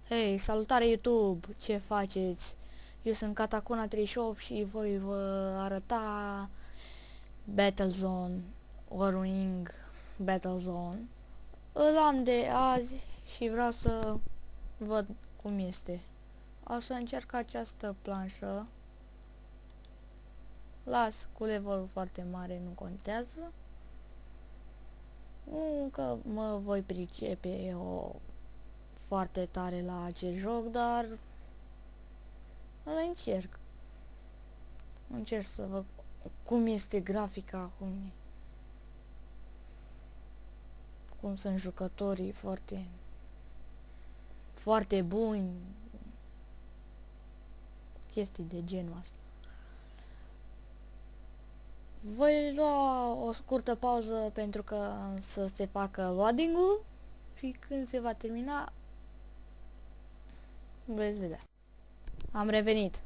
Hei, salutare YouTube! Ce faceți? Eu sunt Catacona38 și voi vă arăta Battlezone, Warwing Battlezone. Îl am de azi și vreau să văd cum este. O să încerc această planșă. Las cu levelul foarte mare, nu contează. Nu că mă voi pricepe foarte tare la acest joc, dar îl încerc. Încerc să văd cum este grafica, cum sunt jucătorii foarte buni, chestii de genul ăsta. Voi lua o scurtă pauză pentru că să se facă loading-ul și când se va termina veți vedea. Am revenit.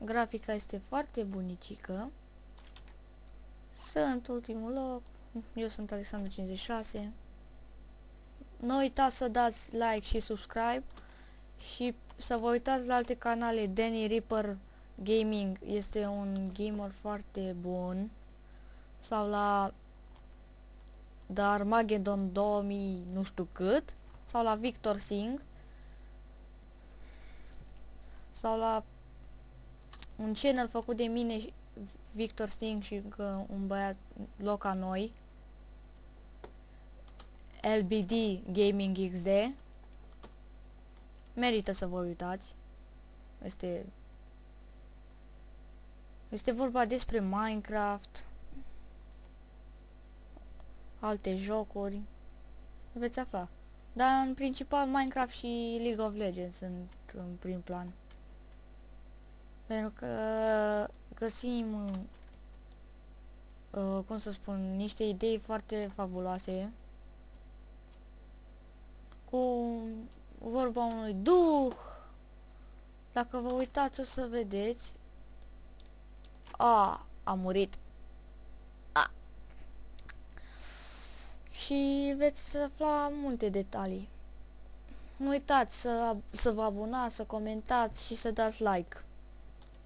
Grafica este foarte bunicică. Sunt ultimul loc. Eu sunt Alexandru56. Nu uitați să dați like și subscribe și să vă uitați la alte canale. Danny Reaper Gaming este un gamer foarte bun, sau la The Armageddon 2000 nu știu cât, sau la Victor Singh, sau la un channel făcut de mine, Victor Singh, și un băiat loca noi, LBD Gaming XD. Merită să vă uitați. Este vorba despre Minecraft, alte jocuri, veți afla. Dar în principal Minecraft și League of Legends sunt în prim plan. Pentru că găsim, cum să spun, niște idei foarte fabuloase, cu vorba unui duh. Dacă vă uitați o să vedeți. A murit. Și veți afla multe detalii. Nu uitați să vă abonați, să comentați și să dați like.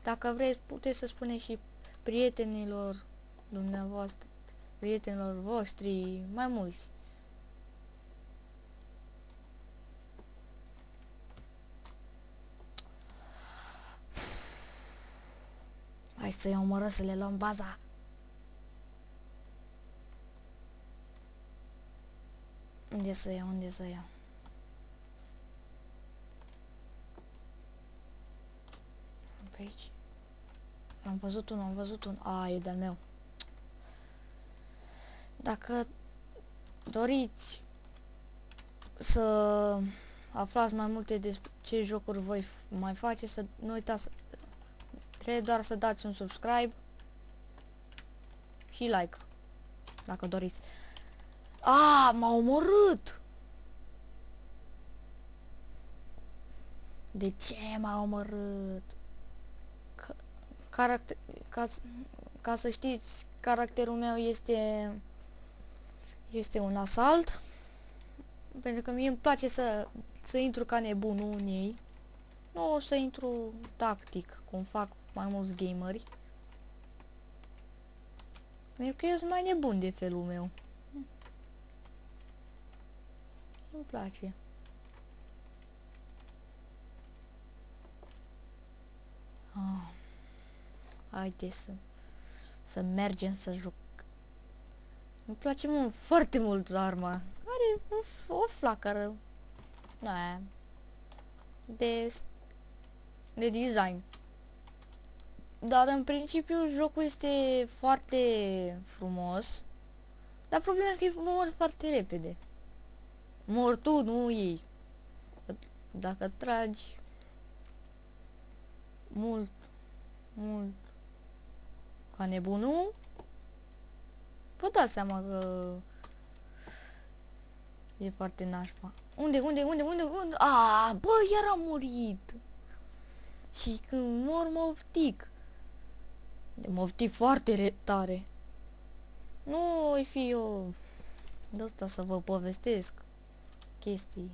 Dacă vreți, puteți să spuneți și prietenilor dumneavoastră, prietenilor voștri, mai mulți. Hai să iau mără să le luăm baza. Unde să iau? Pe aici. Am văzut unul. E de-al meu. Dacă doriți să aflați mai multe despre ce jocuri voi mai face, să nu uitați, trebuie doar să dați un subscribe și like, dacă doriți. M-a omorât! De ce m-a omorât? Ca să știți, caracterul meu este un asalt, pentru că mie îmi place să intru ca nebunul în ei, nu să intru tactic, cum fac mai mulți gameri, pentru că eu sunt mai nebun de felul meu. Îmi place. Haide să mergem să juc. Îmi place foarte mult arma. Are o flacără de design. Dar în principiu jocul este foarte frumos. Dar problema e că mor foarte repede. Mor tu, nu ei. Dacă tragi mult ca nebunul, vă dați seama că e foarte nașpa. Unde? Bă, iar am murit. Și când mor mă oftic. Mă oftic foarte tare. Nu voi fi eu De asta să vă povestesc chestii.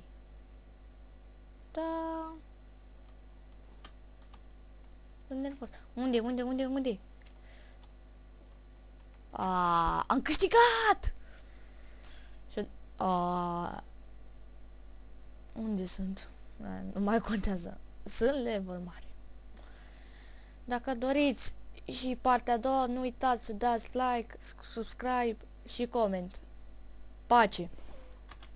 Da. Sunt nervos. Unde? Am câștigat! Și unde sunt? Nu mai contează. Sunt level mare. Dacă doriți și partea a doua, nu uitați să dați like, subscribe și coment. Pace!